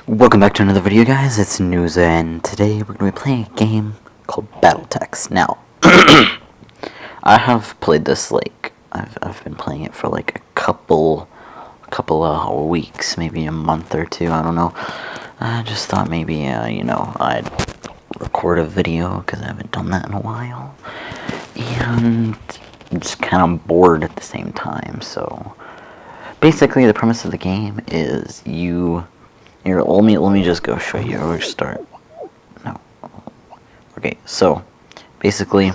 Welcome back to another video, guys. It's News, and today we're going to be playing a game called Battletech. Now, I have played this, I've been playing it for like a couple of weeks, maybe a month or two, I don't know. I just thought maybe, I'd record a video, because I haven't done that in a while. And I'm just kind of bored at the same time, so basically the premise of the game is here, let me just go show you where to start. No. Okay, so basically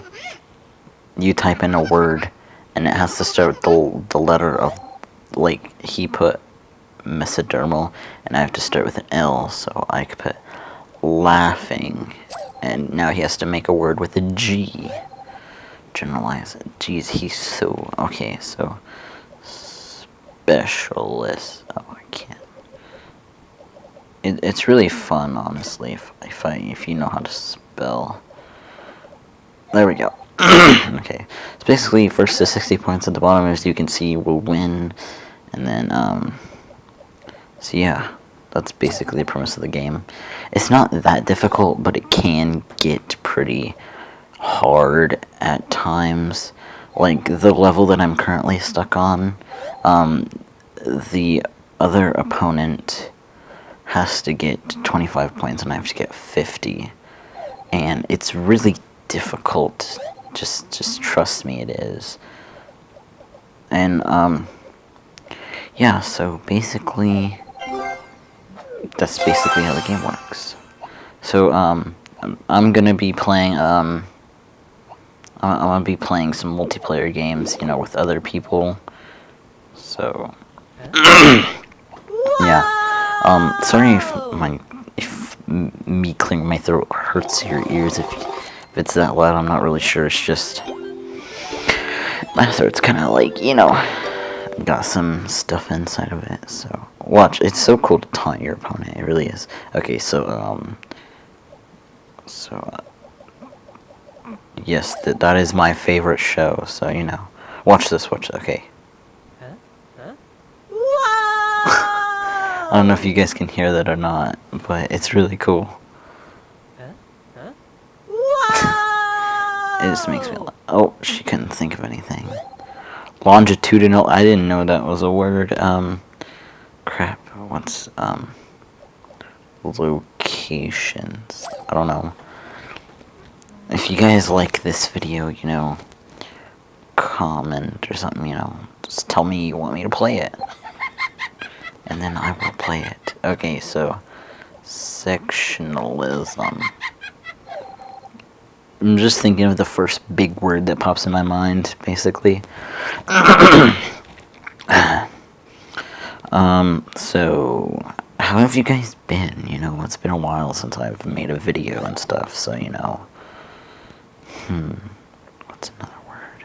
you type in a word and it has to start with the letter of, like, he put mesodermal and I have to start with an L, so I could put laughing, and now he has to make a word with a G. Generalize it. Jeez, he's so okay, so specialist. Oh, I can't. It's really fun, honestly, if you know how to spell. There we go. Okay, so basically, first to 60 points at the bottom, as you can see, will win, and then so yeah, that's basically the premise of the game. It's not that difficult, but it can get pretty hard at times. Like the level that I'm currently stuck on, the other opponent has to get 25 points and I have to get 50, and it's really difficult. Just trust me, it is. And yeah, so basically that's basically how the game works. So I'm gonna be playing I'm gonna be playing some multiplayer games, with other people. So yeah. Sorry if me clearing my throat hurts your ears. If it's that loud, I'm not really sure. It's just my throat's kind of like, got some stuff inside of it. So watch. It's so cool to taunt your opponent. It really is. Okay, so yes, that is my favorite show. So watch this. Watch. Okay. I don't know if you guys can hear that or not, but it's really cool. It just makes me laugh. Oh, she couldn't think of anything. Longitudinal, I didn't know that was a word. Crap, what's, locations? I don't know. If you guys like this video, comment or something, just tell me you want me to play it. And then I will play it. Okay, so sectionalism. I'm just thinking of the first big word that pops in my mind, basically. So how have you guys been? It's been a while since I've made a video and stuff, so what's another word?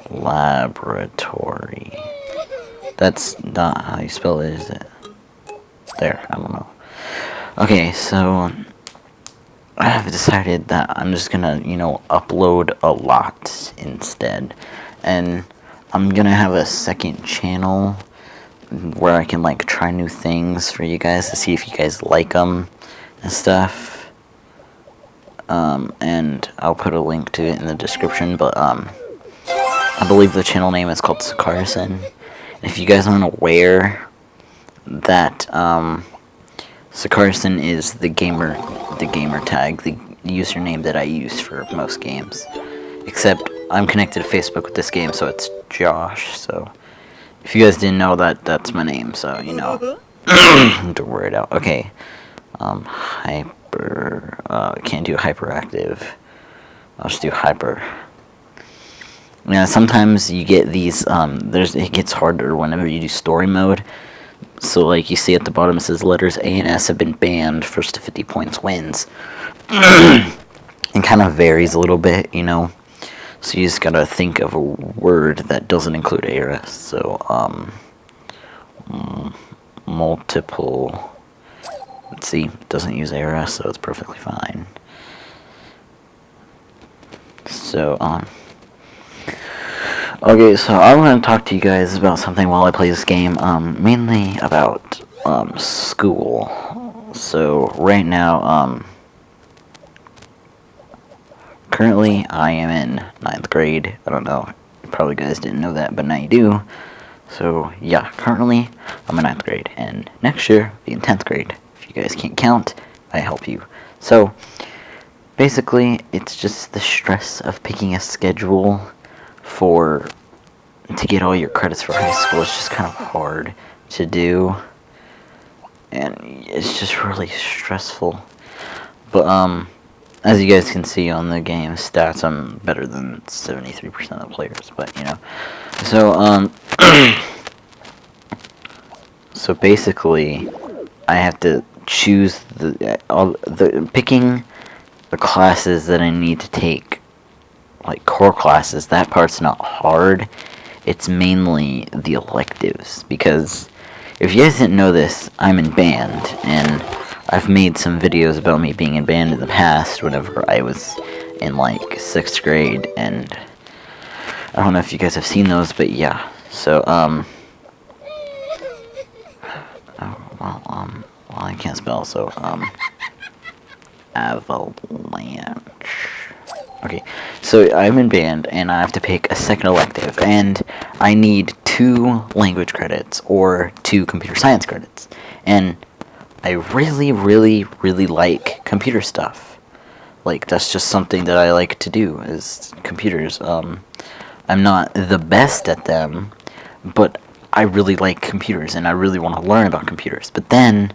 Laboratory. That's not how you spell it, is it? There, I don't know. Okay, so I have decided that I'm just gonna, upload a lot instead. And I'm gonna have a second channel where I can, try new things for you guys to see if you guys like them and stuff. And I'll put a link to it in the description, but, I believe the channel name is called Sakarson. If you guys aren't aware, that Sakarson is the gamer tag, the username that I use for most games. Except I'm connected to Facebook with this game, so it's Josh. So if you guys didn't know that, that's my name. So don't worry it out. Okay, hyper. Can't do hyperactive. I'll just do hyper. Yeah, sometimes you get these, it gets harder whenever you do story mode. So, you see at the bottom it says letters A and S have been banned, first to 50 points wins. It kind of varies a little bit, So you just gotta think of a word that doesn't include A or S. So, multiple, let's see, it doesn't use A or S, so it's perfectly fine. So, Okay, so I'm going to talk to you guys about something while I play this game, mainly about, school. So, right now, currently I am in 9th grade. I don't know, probably guys didn't know that, but now you do. So, yeah, currently I'm in 9th grade, and next year I'll be in 10th grade. If you guys can't count, I help you. So, basically, it's just the stress of picking a schedule to get all your credits for high school. It's just kind of hard to do, and it's just really stressful. But as you guys can see on the game stats, I'm better than 73% of the players. But so so basically, I have to choose picking the classes that I need to take, like core classes. That part's not hard. It's mainly the electives, because if you guys didn't know this, I'm in band, and I've made some videos about me being in band in the past whenever I was in like 6th grade, and I don't know if you guys have seen those, but yeah. So well, I can't spell, so avalanche. Okay, so I'm in band, and I have to pick a second elective, and I need 2 language credits or 2 computer science credits, and I really, really, really like computer stuff. Like, that's just something that I like to do, is computers. I'm not the best at them, but I really like computers, and I really want to learn about computers. But then,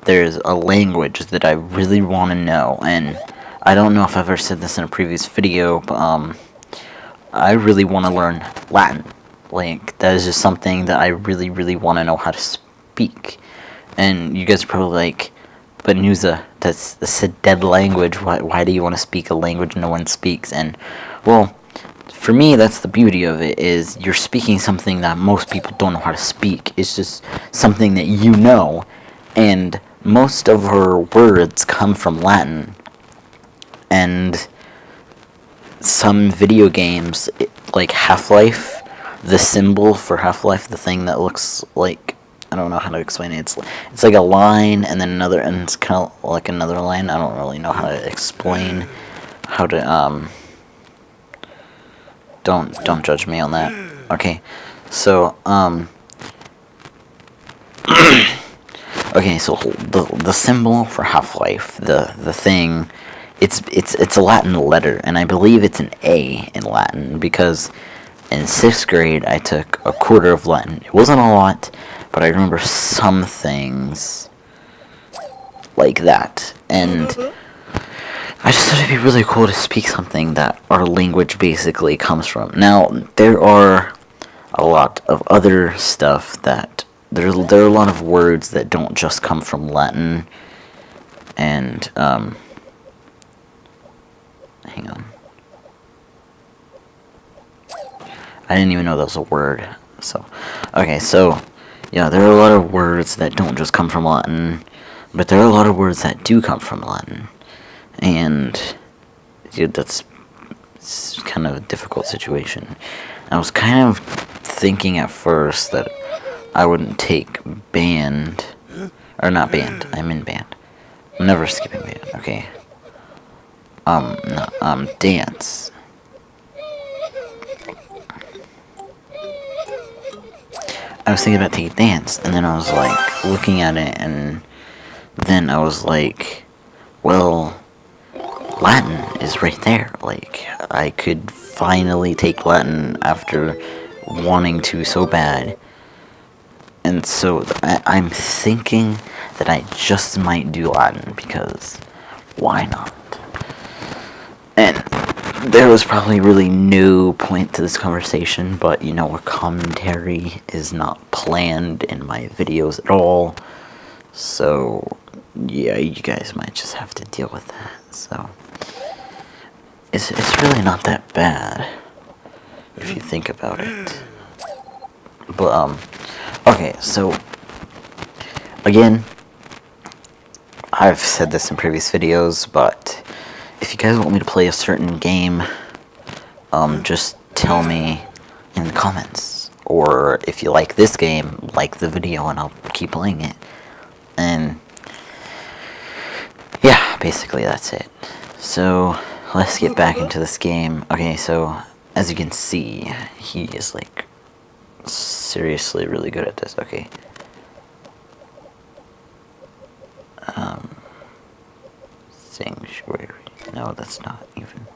there's a language that I really want to know, and I don't know if I've ever said this in a previous video, but I really want to learn Latin. Like, that is just something that I really, really want to know how to speak. And you guys are probably like, but Nuza, that's a dead language. Why do you want to speak a language no one speaks? And, well, for me, that's the beauty of it, is you're speaking something that most people don't know how to speak. It's just something that you know, and most of her words come from Latin. And some video games, like Half-Life, the symbol for Half-Life, the thing that looks like, I don't know how to explain it. It's like a line and then another, and it's kind of like another line. I don't really know how to explain how to don't judge me on that. Okay, so okay, so the symbol for Half-Life, the thing, it's a Latin letter, and I believe it's an A in Latin, because in 6th grade I took a quarter of Latin. It wasn't a lot, but I remember some things like that, and I just thought it'd be really cool to speak something that our language basically comes from. Now, there are a lot of other stuff that there are a lot of words that don't just come from Latin, and hang on. I didn't even know that was a word. So, okay, so yeah, there are a lot of words that don't just come from Latin, but there are a lot of words that do come from Latin, and dude, it's kind of a difficult situation. I was kind of thinking at first that I wouldn't take band, or not band. I'm in band. I'm never skipping band. Okay. No, dance. I was thinking about taking dance, and then I was like looking at it, and then I was like, well, Latin is right there. Like, I could finally take Latin after wanting to so bad. And so I'm thinking that I just might do Latin, because why not? And there was probably really no point to this conversation, but you know, a commentary is not planned in my videos at all. So yeah, you guys might just have to deal with that. So it's really not that bad if you think about it. But okay, so again, I've said this in previous videos, but if you guys want me to play a certain game, just tell me in the comments. Or if you like this game, like the video and I'll keep playing it. And yeah, basically that's it. So let's get back into this game. Okay, so as you can see, he is like seriously really good at this. Okay. Sanctuary. No, that's not even.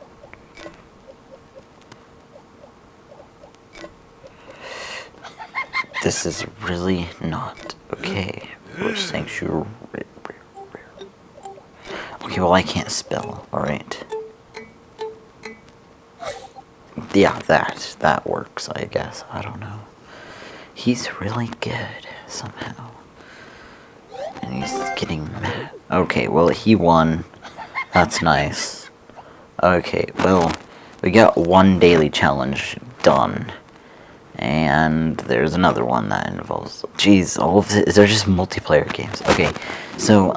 This is really not okay for Sanctuary. Okay, well I can't spell, alright. Yeah, that works, I guess. I don't know. He's really good, somehow. And he's getting mad. Okay, well he won. That's nice. Okay, well, we got one daily challenge done. And there's another one that involves... Jeez, all of this... They're just multiplayer games. Okay, so,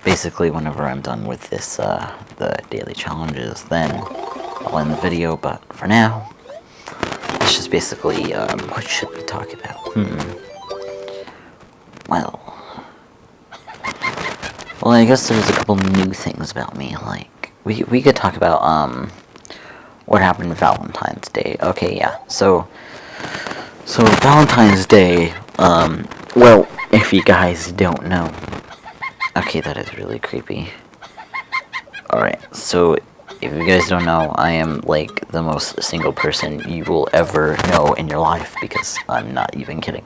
basically whenever I'm done with this, the daily challenges, then I'll end the video, but for now, it's just basically, what should we talk about? Well, I guess there's a couple new things about me, like, we could talk about, what happened Valentine's Day. Okay, yeah, so Valentine's Day, well, if you guys don't know, okay, that is really creepy. Alright, so, if you guys don't know, I am, like, the most single person you will ever know in your life, because I'm not even kidding.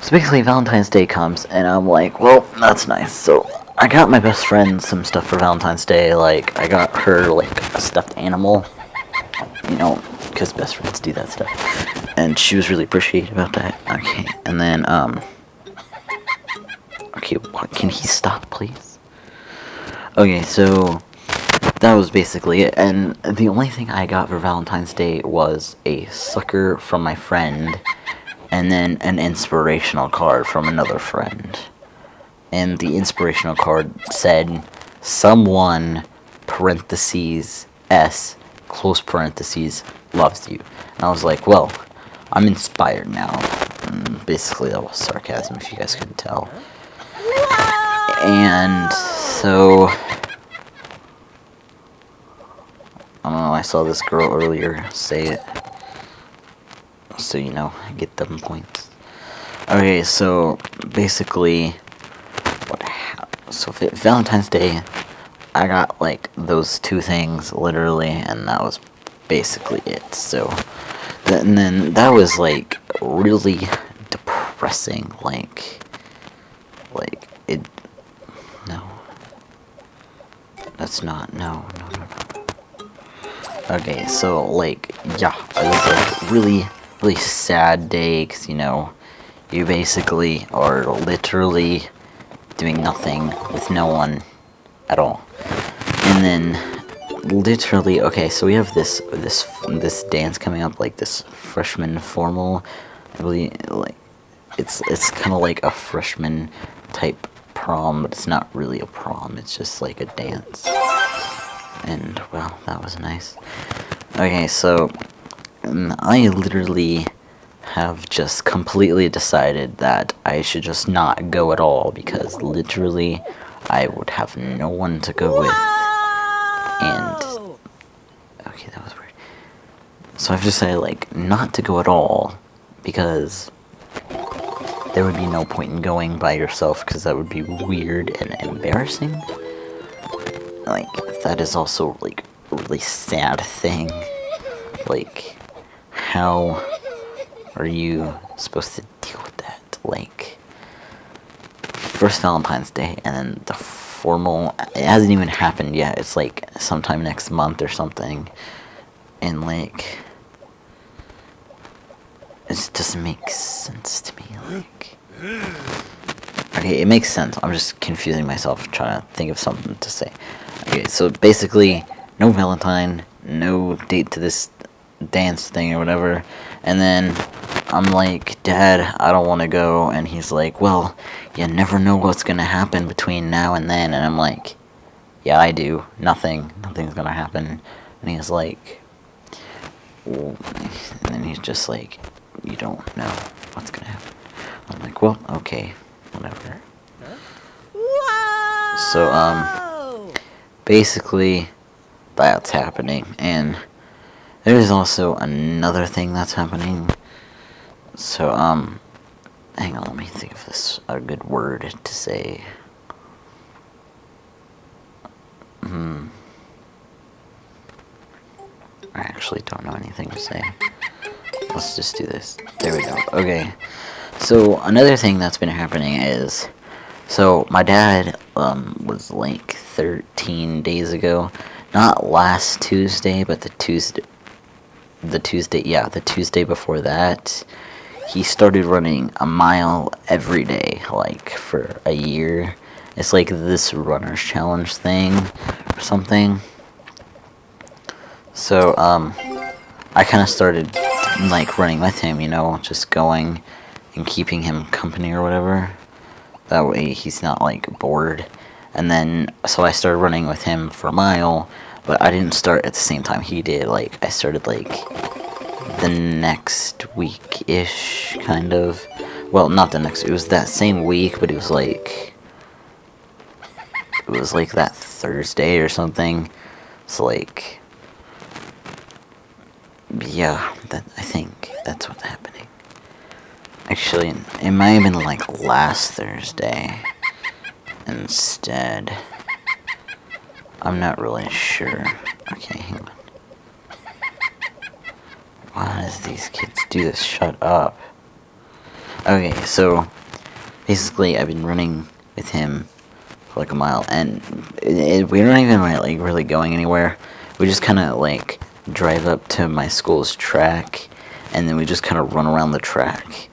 So basically, Valentine's Day comes, and I'm like, well, that's nice. So I got my best friend some stuff for Valentine's Day. Like, I got her, like, a stuffed animal, you know, because best friends do that stuff. And she was really appreciative about that. Okay, and then, okay, what, can he stop, please? Okay, so that was basically it. And the only thing I got for Valentine's Day was a sucker from my friend, and then an inspirational card from another friend. And the inspirational card said, someone, parentheses, S, close parentheses, loves you. And I was like, well, I'm inspired now. And basically that was sarcasm, if you guys couldn't tell. And so, I don't know, I saw this girl earlier say it. So, you know, get them points. Okay, so basically, so Valentine's Day, I got like those two things literally, and that was basically it. So, and then that was like really depressing. Like it. No, that's not. No. Okay, so like yeah, it was like really sad day, because, you know, you basically are literally doing nothing with no one at all. And then, literally, okay, so we have this dance coming up, like this freshman formal, I believe, like, it's kind of like a freshman type prom, but it's not really a prom, it's just like a dance. And, well, that was nice. Okay, so I literally have just completely decided that I should just not go at all, because literally I would have no one to go with. And okay, that was weird. So I've decided like not to go at all, because there would be no point in going by yourself, because that would be weird and embarrassing. Like, that is also like a really sad thing. Like, how are you supposed to deal with that? Like, first Valentine's Day, and then the formal, it hasn't even happened yet, it's like sometime next month or something, and like, it just doesn't make sense to me, like, okay, it makes sense, I'm just confusing myself, trying to think of something to say. Okay, so basically, no Valentine, no date to this dance thing or whatever, and then I'm like, Dad, I don't want to go, and he's like, well, you never know what's gonna happen between now and then, and I'm like, yeah, I do, nothing's gonna happen, and he's like, And then he's just like, you don't know what's gonna happen. I'm like, well, okay, whatever. So, basically, that's happening. And there's also another thing that's happening. So, hang on, let me think of this, a good word to say. I actually don't know anything to say. Let's just do this. There we go. Okay. So, another thing that's been happening is, so my dad, was like 13 days ago, not last Tuesday, but the Tuesday before that, he started running a mile every day, like, for a year. It's like this runner's challenge thing, or something. So, I kind of started, like, running with him, you know, just going and keeping him company or whatever. That way he's not, like, bored. And then, so I started running with him for a mile, but I didn't start at the same time he did. Like, I started, like, the next week-ish, kind of. Well, not the next, it was that same week, but it was like that Thursday or something. So, like, yeah, I think that's what's happening. Actually, it might have been like last Thursday instead. I'm not really sure. Okay, hang on. Why does these kids do this? Shut up. Okay, so basically I've been running with him for like a mile, and we don't even like really going anywhere. We just kind of like drive up to my school's track, and then we just kind of run around the track.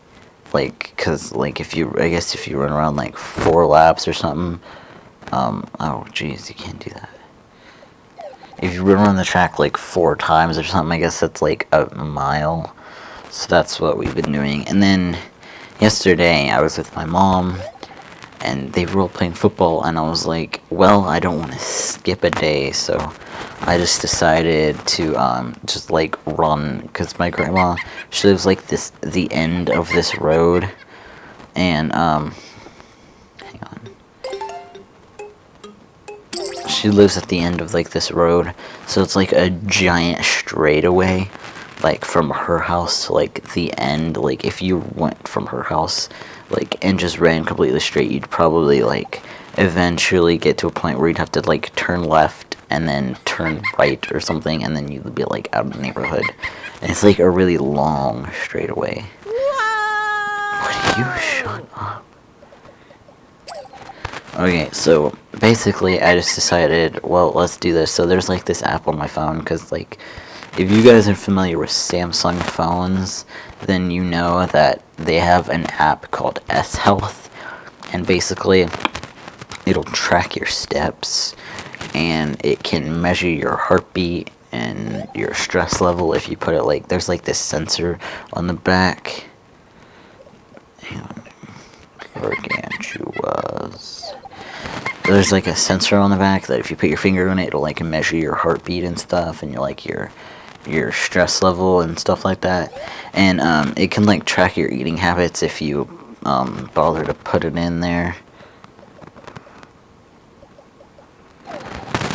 Like, cause like if you run around like 4 laps or something, oh jeez, you can't do that. If you run around the track like 4 times or something, I guess that's like a mile. So that's what we've been doing. And then yesterday I was with my mom, and they were all playing football, and I was like, well, I don't want to skip a day, so I just decided to just like run, because my grandma, she lives like the end of this road, and hang on, she lives at the end of like this road, so it's like a giant straightaway, like from her house to like the end. Like if you went from her house like and just ran completely straight, you'd probably like eventually get to a point where you'd have to like turn left and then turn right or something, and then you'd be like out of the neighborhood. And it's like a really long straightaway. Would you shut up? Okay, so basically I just decided, well, let's do this. So there's like this app on my phone, because like if you guys are familiar with Samsung phones, then you know that they have an app called S Health, and basically it'll track your steps, and it can measure your heartbeat and your stress level if you put it like, there's like this sensor on the back. Hang on. Gargantuas. There's like a sensor on the back that if you put your finger on it, it'll like measure your heartbeat and stuff, and your stress level and stuff like that. And it can like track your eating habits if you bother to put it in there.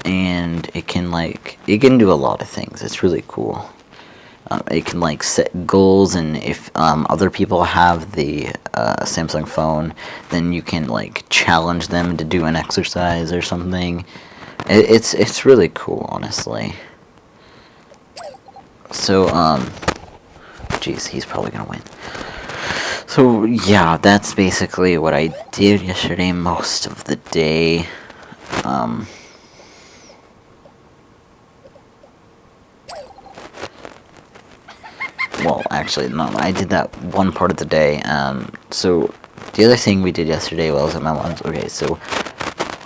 And it can do a lot of things. It's really cool. It can like set goals, and if other people have the Samsung phone, then you can like challenge them to do an exercise or something. It's really cool, honestly. So jeez, he's probably gonna win. So yeah, that's basically what I did yesterday most of the day. Well, actually, no, I did that one part of the day. So the other thing we did yesterday while I was at my mom's, okay, so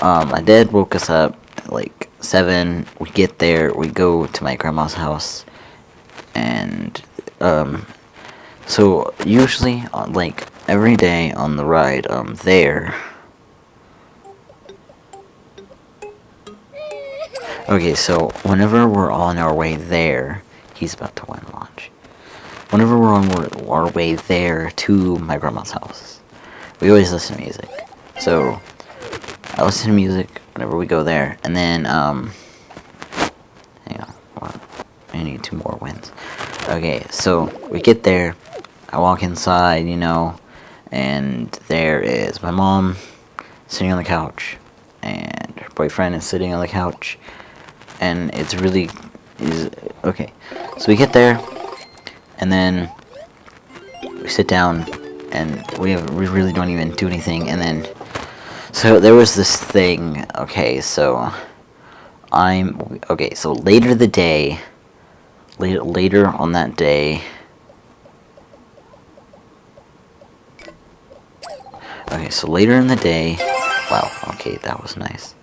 my dad woke us up at like 7. We get there, we go to my grandma's house, and so usually like every day on the ride there. Okay, so whenever we're on our way there, He's about to win, watch. Whenever we're on our way there to my grandma's house, we always listen to music. So, I listen to music whenever we go there, and then, hang on, I need 2 more wins. Okay, so, we get there, I walk inside, you know, and there is my mom sitting on the couch, and her boyfriend is sitting on the couch, and it's really, okay, so we get there, and then we sit down, and we really don't even do anything, and then, so there was this thing, okay, so, so later on that day, okay, so later in the day, wow, okay, that was nice.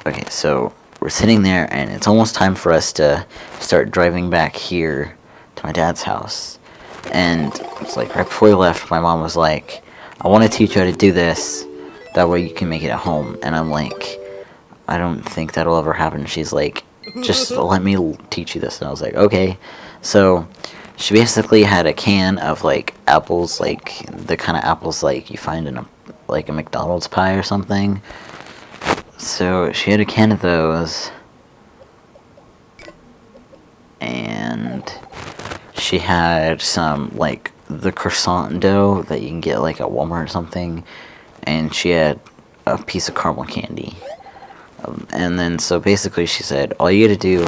Okay, so we're sitting there, and it's almost time for us to start driving back here to my dad's house. And it's like right before we left, my mom was like, I want to teach you how to do this, that way you can make it at home. And I'm like, I don't think that'll ever happen. She's like, just let me teach you this. And I was like, okay. So she basically had a can of like apples, like the kind of apples like you find in a McDonald's pie or something. So she had a can of those, and she had some like the croissant dough that you can get like at Walmart or something, and she had a piece of caramel candy. And then so basically she said, all you gotta do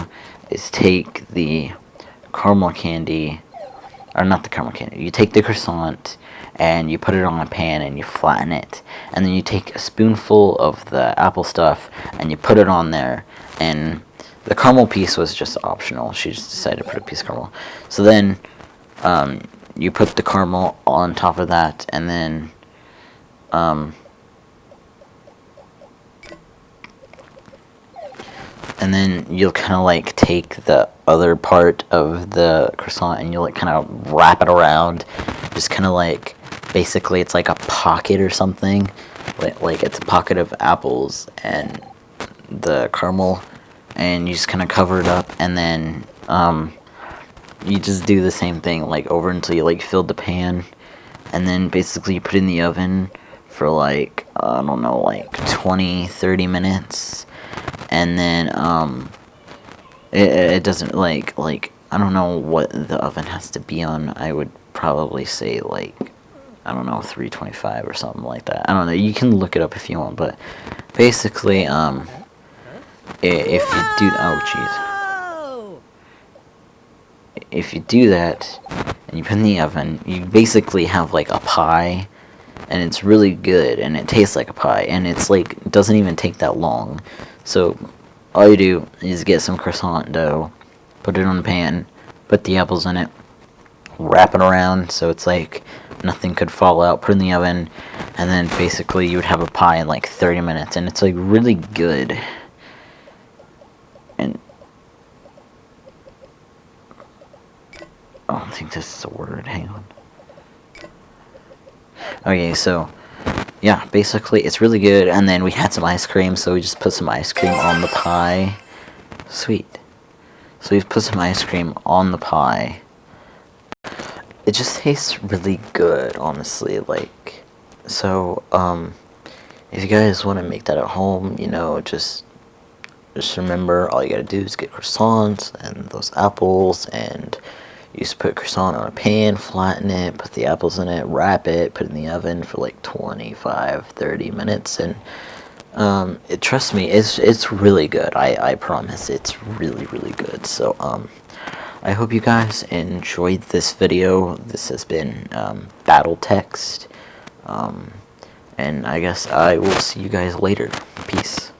is take the caramel candy, or not the caramel candy, you take the croissant and you put it on a pan and you flatten it, and then you take a spoonful of the apple stuff and you put it on there, and the caramel piece was just optional. She just decided to put a piece of caramel. So then you put the caramel on top of that, and then you'll kind of like take the other part of the croissant and you'll like kind of wrap it around, just kind of like, basically it's like a pocket or something, like it's a pocket of apples and the caramel, and you just kind of cover it up, and then you just do the same thing like over until you like fill the pan, and then basically you put it in the oven for like, I don't know, like 20-30 minutes, and then it doesn't like I don't know what the oven has to be on. I would probably say like, I don't know, 325 or something like that. I don't know, you can look it up if you want, but basically if you do, oh jeez, if you do that and you put it in the oven, you basically have like a pie, and it's really good, and it tastes like a pie, and it's like, it doesn't even take that long. So all you do is get some croissant dough, put it on the pan, put the apples in it, wrap it around so it's like nothing could fall out, put it in the oven, and then basically you would have a pie in like 30 minutes, and it's like really good. And I don't think this is a word, hang on. Okay, so yeah, basically it's really good, and then we had some ice cream, so we just put some ice cream on the pie. Sweet. So we put some ice cream on the pie. It just tastes really good, honestly, like, so, if you guys want to make that at home, you know, just remember, all you gotta do is get croissants and those apples, and you just put croissant on a pan, flatten it, put the apples in it, wrap it, put it in the oven for like 25-30 minutes, and trust me, it's really good. I promise, it's really, really good. So I hope you guys enjoyed this video. This has been Battle Text, and I guess I will see you guys later. Peace.